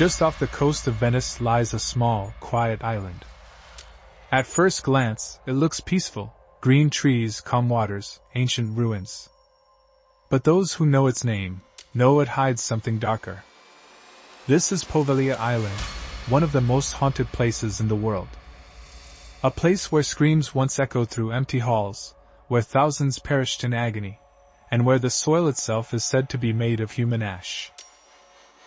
Just off the coast of Venice lies a small, quiet island. At first glance, it looks peaceful: green trees, calm waters, ancient ruins. But those who know its name know it hides something darker. This is Poveglia Island, one of the most haunted places in the world. A place where screams once echoed through empty halls, where thousands perished in agony, and where the soil itself is said to be made of human ash.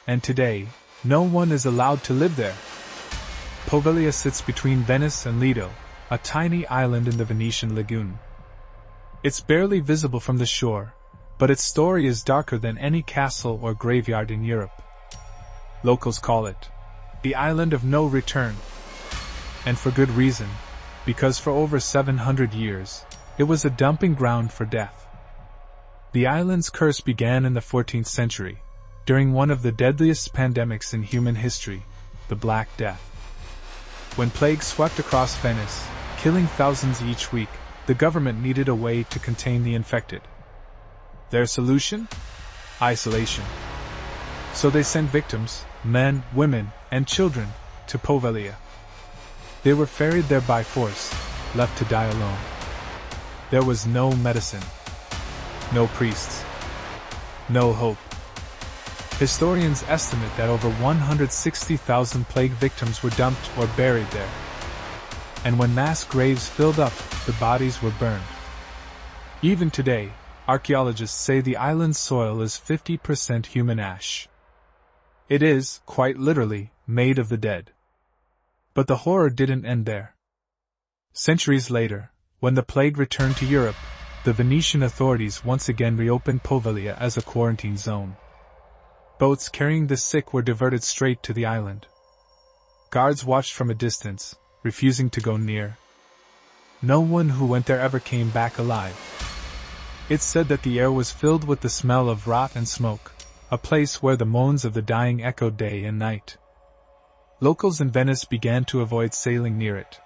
And today, no one is allowed to live there. Poveglia sits between Venice and Lido, a tiny island in the Venetian Lagoon. It's barely visible from the shore, but its story is darker than any castle or graveyard in Europe. Locals call it the Island of No Return. And for good reason, because for over 700 years, it was a dumping ground for death. The island's curse began in the 14th century, during one of the deadliest pandemics in human history, the Black Death. When plague swept across Venice, killing thousands each week, the government needed a way to contain the infected. Their solution? Isolation. So they sent victims, men, women, and children, to Poveglia. They were ferried there by force, left to die alone. There was no medicine, no priests, no hope. Historians estimate that over 160,000 plague victims were dumped or buried there. And when mass graves filled up, the bodies were burned. Even today, archaeologists say the island's soil is 50% human ash. It is, quite literally, made of the dead. But the horror didn't end there. Centuries later, when the plague returned to Europe, the Venetian authorities once again reopened Poveglia as a quarantine zone. Boats carrying the sick were diverted straight to the island. Guards watched from a distance, refusing to go near. No one who went there ever came back alive. It's said that the air was filled with the smell of rot and smoke, a place where the moans of the dying echoed day and night. Locals in Venice began to avoid sailing near it.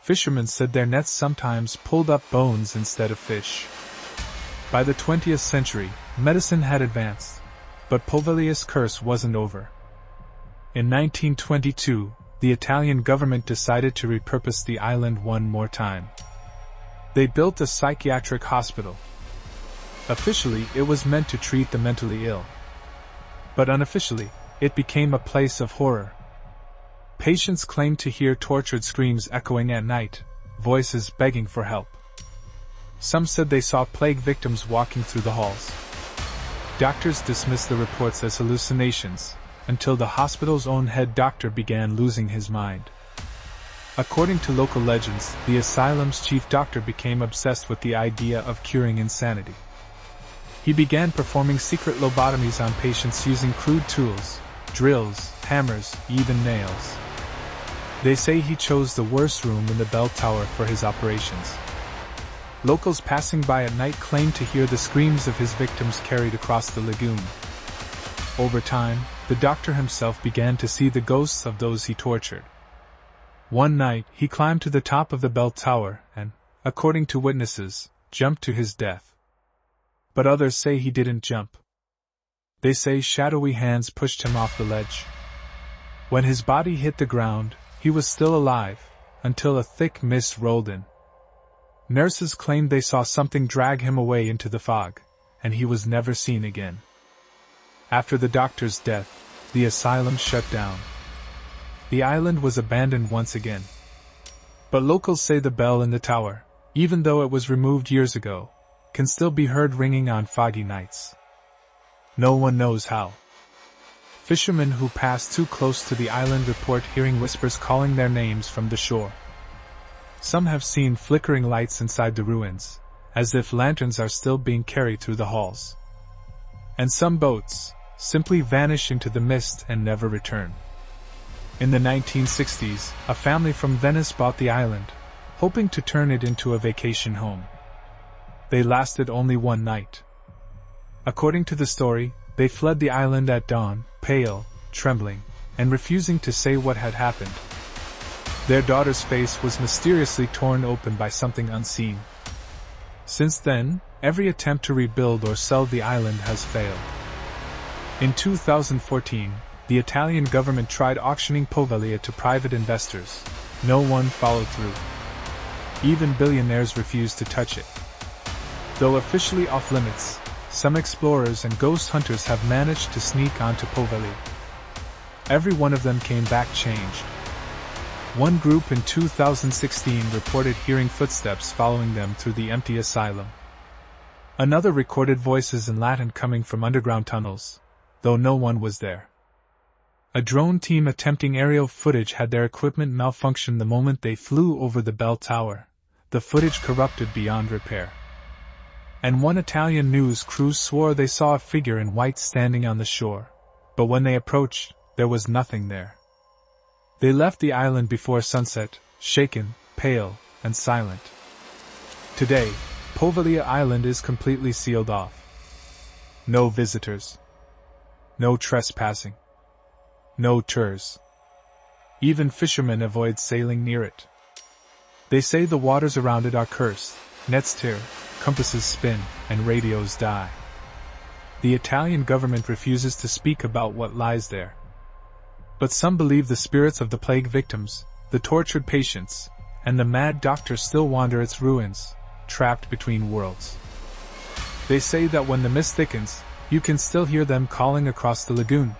Fishermen said their nets sometimes pulled up bones instead of fish. By the 20th century, medicine had advanced, but Poveglia's curse wasn't over. In 1922, the Italian government decided to repurpose the island one more time. They built a psychiatric hospital. Officially, it was meant to treat the mentally ill. But unofficially, it became a place of horror. Patients claimed to hear tortured screams echoing at night, voices begging for help. Some said they saw plague victims walking through the halls. Doctors dismissed the reports as hallucinations, until the hospital's own head doctor began losing his mind. According to local legends, the asylum's chief doctor became obsessed with the idea of curing insanity. He began performing secret lobotomies on patients using crude tools, drills, hammers, even nails. They say he chose the worst room in the bell tower for his operations. Locals passing by at night claimed to hear the screams of his victims carried across the lagoon. Over time, the doctor himself began to see the ghosts of those he tortured. One night, he climbed to the top of the bell tower and, according to witnesses, jumped to his death. But others say he didn't jump. They say shadowy hands pushed him off the ledge. When his body hit the ground, he was still alive, until a thick mist rolled in. Nurses claimed they saw something drag him away into the fog, and he was never seen again. After the doctor's death, the asylum shut down. The island was abandoned once again. But locals say the bell in the tower, even though it was removed years ago, can still be heard ringing on foggy nights. No one knows how. Fishermen who pass too close to the island report hearing whispers calling their names from the shore. Some have seen flickering lights inside the ruins, as if lanterns are still being carried through the halls. And some boats simply vanish into the mist and never return. In the 1960s, a family from Venice bought the island, hoping to turn it into a vacation home. They lasted only one night. According to the story, they fled the island at dawn, pale, trembling, and refusing to say what had happened. Their daughter's face was mysteriously torn open by something unseen. Since then, every attempt to rebuild or sell the island has failed. In 2014, The Italian government tried auctioning Poveglia to private investors. No one followed through. Even billionaires refused to touch it. Though officially off-limits, some explorers and ghost hunters have managed to sneak onto Poveglia. Every one of them came back changed. One group in 2016 reported hearing footsteps following them through the empty asylum. Another recorded voices in Latin coming from underground tunnels, though no one was there. A drone team attempting aerial footage had their equipment malfunction the moment they flew over the bell tower. The footage corrupted beyond repair. And one Italian news crew swore they saw a figure in white standing on the shore, but when they approached, there was nothing there. They left the island before sunset, shaken, pale, and silent. Today, Poveglia Island is completely sealed off. No visitors. No trespassing. No tours. Even fishermen avoid sailing near it. They say the waters around it are cursed, nets tear, compasses spin, and radios die. The Italian government refuses to speak about what lies there. But some believe the spirits of the plague victims, the tortured patients, and the mad doctors still wander its ruins, trapped between worlds. They say that when the mist thickens, you can still hear them calling across the lagoon,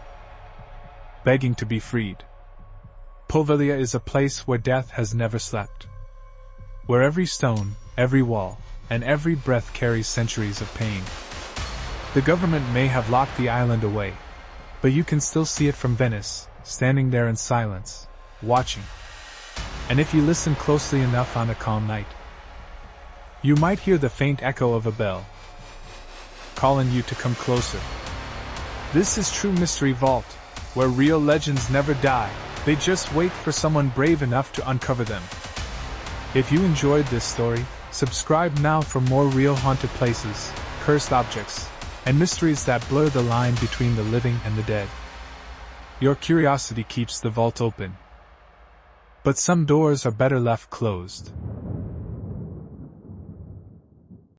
begging to be freed. Poveglia is a place where death has never slept. Where every stone, every wall, and every breath carries centuries of pain. The government may have locked the island away, but you can still see it from Venice, standing there in silence, watching. And if you listen closely enough on a calm night, you might hear the faint echo of a bell, calling you to come closer. This is True Mystery Vault, where real legends never die, they just wait for someone brave enough to uncover them. If you enjoyed this story, subscribe now for more real haunted places, cursed objects, and mysteries that blur the line between the living and the dead. Your curiosity keeps the vault open. But some doors are better left closed.